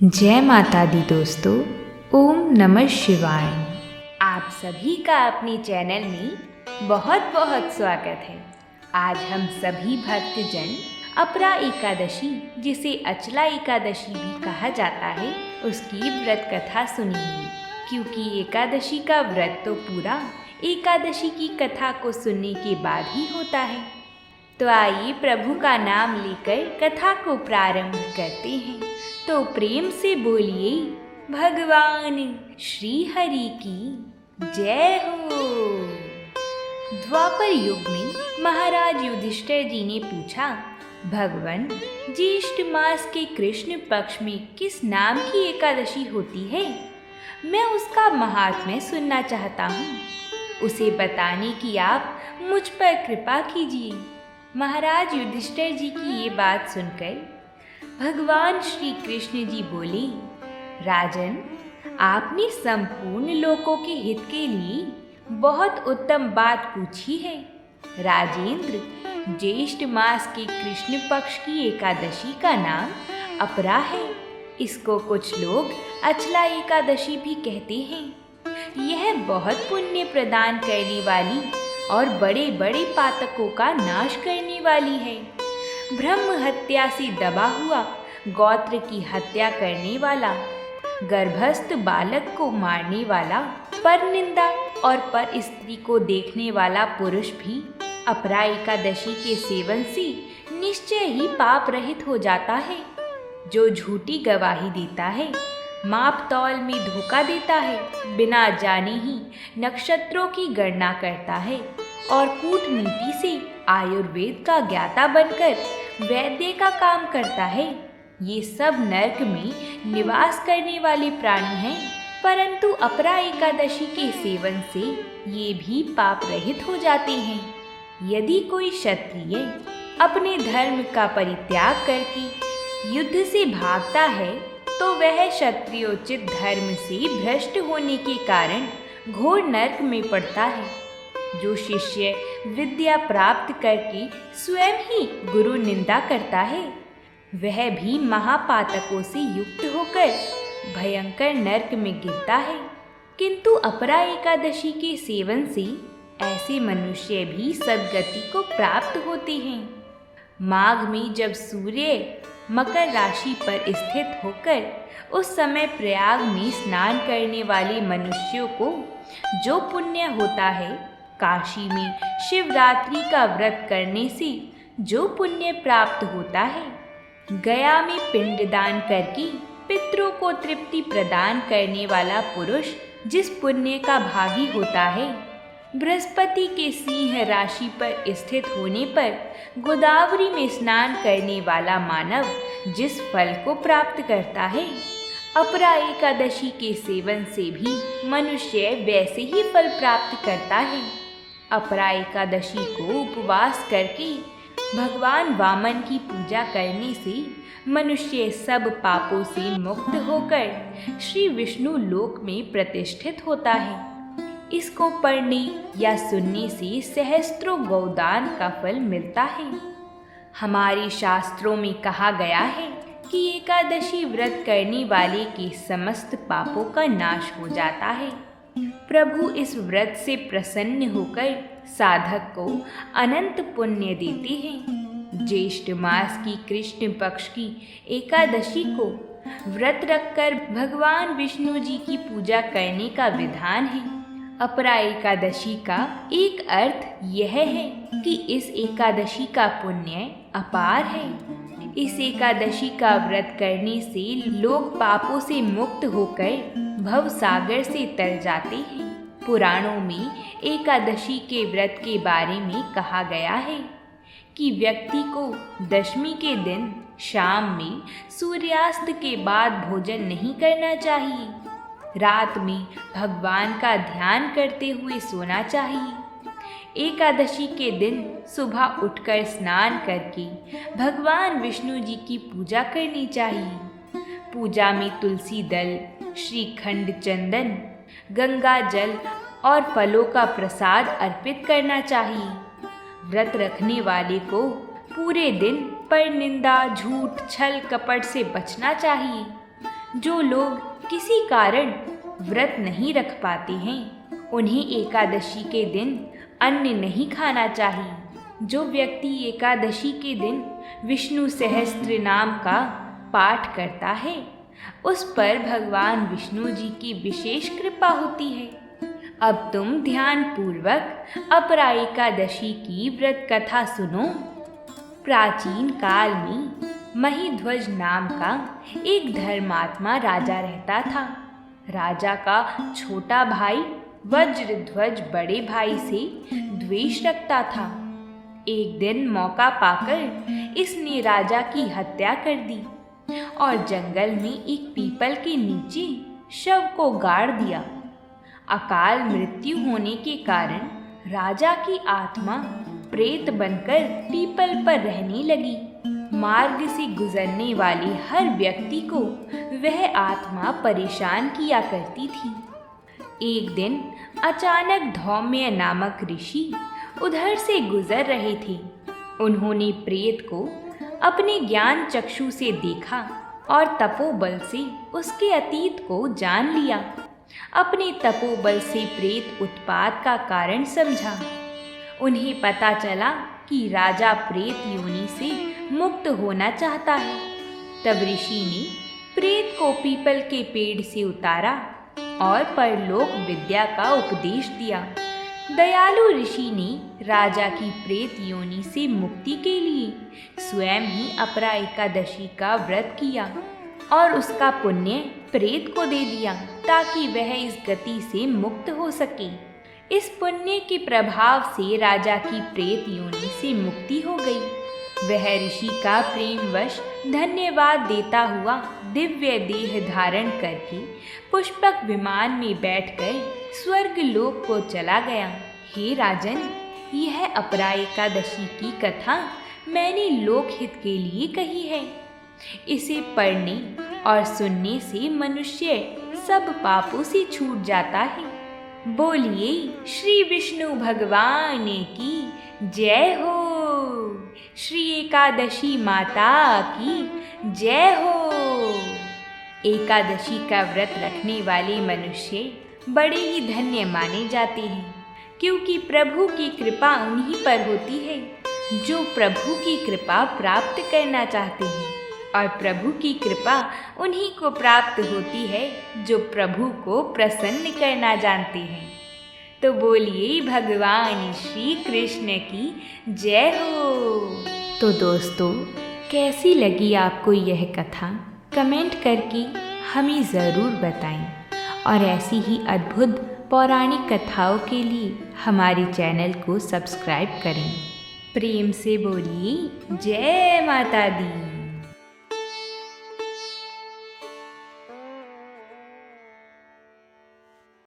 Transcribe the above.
जय माता दी दोस्तों। ओम नमः शिवाय। आप सभी का अपने चैनल में बहुत बहुत स्वागत है। आज हम सभी भक्तजन अपरा एकादशी, जिसे अचला एकादशी भी कहा जाता है, उसकी व्रत कथा सुनेंगे। क्योंकि एकादशी का व्रत तो पूरा एकादशी की कथा को सुनने के बाद ही होता है। तो आइए प्रभु का नाम लेकर कथा को प्रारंभ करते हैं। तो प्रेम से बोलिए, भगवान श्री हरि की जय हो। द्वापर युग में महाराज युधिष्ठिर जी ने पूछा, भगवान, ज्येष्ठ मास के कृष्ण पक्ष में किस नाम की एकादशी होती है? मैं उसका महात्म्य सुनना चाहता हूँ। उसे बताने की आप मुझ पर कृपा कीजिए। महाराज युधिष्ठिर जी की ये बात सुनकर भगवान श्री कृष्ण जी बोले, राजन, आपने संपूर्ण लोकों के हित के लिए बहुत उत्तम बात पूछी है। राजेंद्र, ज्येष्ठ मास के कृष्ण पक्ष की एकादशी का नाम अपरा है। इसको कुछ लोग अचला एकादशी भी कहते हैं। यह बहुत पुण्य प्रदान करने वाली और बड़े बड़े पातकों का नाश करने वाली है। ब्रह्म हत्या से दबा हुआ, गोत्र की हत्या करने वाला, गर्भस्थ बालक को मारने वाला, पर निंदा और पर स्त्री को देखने वाला पुरुष भी अपरा एकादशी के सेवन से निश्चय ही पाप रहित हो जाता है। जो झूठी गवाही देता है, माप तौल में धोखा देता है, बिना जाने ही नक्षत्रों की गणना करता है और कूटनीति से आयुर्वेद का ज्ञाता बनकर वैद्य का काम करता है, ये सब नरक में निवास करने वाले प्राणी हैं। परंतु अपरा एकादशी के सेवन से ये भी पाप रहित हो जाते हैं। यदि कोई क्षत्रिय अपने धर्म का परित्याग करके युद्ध से भागता है, तो वह क्षत्रियोचित धर्म से भ्रष्ट होने के कारण घोर नरक में पड़ता है। जो शिष्य विद्या प्राप्त करके स्वयं ही गुरु निंदा करता है, वह भी महापातकों से युक्त होकर भयंकर नरक में गिरता है। किंतु अपरा एकादशी के सेवन से ऐसे मनुष्य भी सद्गति को प्राप्त होते हैं। माघ में जब सूर्य मकर राशि पर स्थित होकर उस समय प्रयाग में स्नान करने वाले मनुष्यों को जो पुण्य होता है, काशी में शिवरात्रि का व्रत करने से जो पुण्य प्राप्त होता है, गया में पिंडदान करके पितरों को तृप्ति प्रदान करने वाला पुरुष जिस पुण्य का भागी होता है, बृहस्पति के सिंह राशि पर स्थित होने पर गोदावरी में स्नान करने वाला मानव जिस फल को प्राप्त करता है, अपरा एकादशी के सेवन से भी मनुष्य वैसे ही फल प्राप्त करता है। अपरा एकादशी को उपवास करके भगवान वामन की पूजा करने से मनुष्य सब पापों से मुक्त होकर श्री विष्णु लोक में प्रतिष्ठित होता है। इसको पढ़ने या सुनने से सहस्त्रों गौदान का फल मिलता है। हमारे शास्त्रों में कहा गया है कि एकादशी व्रत करने वाले के समस्त पापों का नाश हो जाता है। प्रभु इस व्रत से प्रसन्न होकर साधक को अनंत पुण्य देते हैं। ज्येष्ठ मास की कृष्ण पक्ष की एकादशी को व्रत रखकर भगवान विष्णु जी की पूजा करने का विधान है। अपरा एकादशी का एक अर्थ यह है कि इस एकादशी का पुण्य अपार है। इस एकादशी का व्रत करने से लोग पापों से मुक्त होकर भव सागर से तर जाते हैं। पुराणों में एकादशी के व्रत के बारे में कहा गया है कि व्यक्ति को दशमी के दिन शाम में सूर्यास्त के बाद भोजन नहीं करना चाहिए। रात में भगवान का ध्यान करते हुए सोना चाहिए। एकादशी के दिन सुबह उठकर स्नान करके भगवान विष्णु जी की पूजा करनी चाहिए। पूजा में तुलसी दल, श्रीखंड, चंदन, गंगा जल और फलों का प्रसाद अर्पित करना चाहिए। व्रत रखने वाले को पूरे दिन पर निंदा, झूठ, छल, कपट से बचना चाहिए। जो लोग किसी कारण व्रत नहीं रख पाते हैं उन्हें एकादशी के दिन अन्न नहीं खाना चाहिए। जो व्यक्ति एकादशी के दिन विष्णु सहस्त्र नाम का पाठ करता है उस पर भगवान विष्णु जी की विशेष कृपा होती है। अब तुम ध्यान पूर्वक अपरा एकादशी की व्रत कथा सुनो। प्राचीन काल में महिध्वज नाम का एक धर्मात्मा राजा रहता था। राजा का छोटा भाई वज्रध्वज बड़े भाई से द्वेष रखता था। एक दिन मौका पाकर इसने राजा की हत्या कर दी और जंगल में एक पीपल के नीचे शव को गाड़ दिया। अकाल मृत्यु होने के कारण राजा की आत्मा प्रेत बनकर पीपल पर रहने लगी। मार्ग से गुजरने वाले हर व्यक्ति को वह आत्मा परेशान किया करती थी। एक दिन अचानक धौम्य नामक ऋषि उधर से गुजर रहे थे। उन्होंने प्रेत को अपने ज्ञान चक्षु से देखा और तपोबल से उसके अतीत को जान लिया। अपने तपोबल से प्रेत उत्पात का कारण समझा। उन्हें पता चला कि राजा प्रेत योनि से मुक्त होना चाहता है। तब ऋषि ने प्रेत को पीपल के पेड़ से उतारा और परलोक विद्या का उपदेश दिया। दयालु ऋषि ने राजा की प्रेत योनि से मुक्ति के लिए स्वयं ही अपरा एकादशी का व्रत किया और उसका पुण्य प्रेत को दे दिया ताकि वह इस गति से मुक्त हो सके। इस पुण्य के प्रभाव से राजा की प्रेत योनि से मुक्ति हो गई। वह ऋषि का प्रेमवश धन्यवाद देता हुआ दिव्य देह धारण करके पुष्पक विमान में बैठकर स्वर्ग लोक को चला गया। हे राजन, यह अपरा एकादशी की कथा मैंने लोकहित के लिए कही है। इसे पढ़ने और सुनने से मनुष्य सब पापों से छूट जाता है। बोलिए श्री विष्णु भगवान की जय हो। श्री एकादशी माता की जय हो। एकादशी का व्रत रखने वाले मनुष्य बड़े ही धन्य माने जाते हैं, क्योंकि प्रभु की कृपा उन्हीं पर होती है जो प्रभु की कृपा प्राप्त करना चाहते हैं, और प्रभु की कृपा उन्हीं को प्राप्त होती है जो प्रभु को प्रसन्न करना जानते हैं। तो बोलिए भगवान श्री कृष्ण की जय हो। तो दोस्तों, कैसी लगी आपको यह कथा? कमेंट करके हमें ज़रूर बताएं और ऐसी ही अद्भुत पौराणिक कथाओं के लिए हमारे चैनल को सब्सक्राइब करें। प्रेम से बोलिए जय माता दी।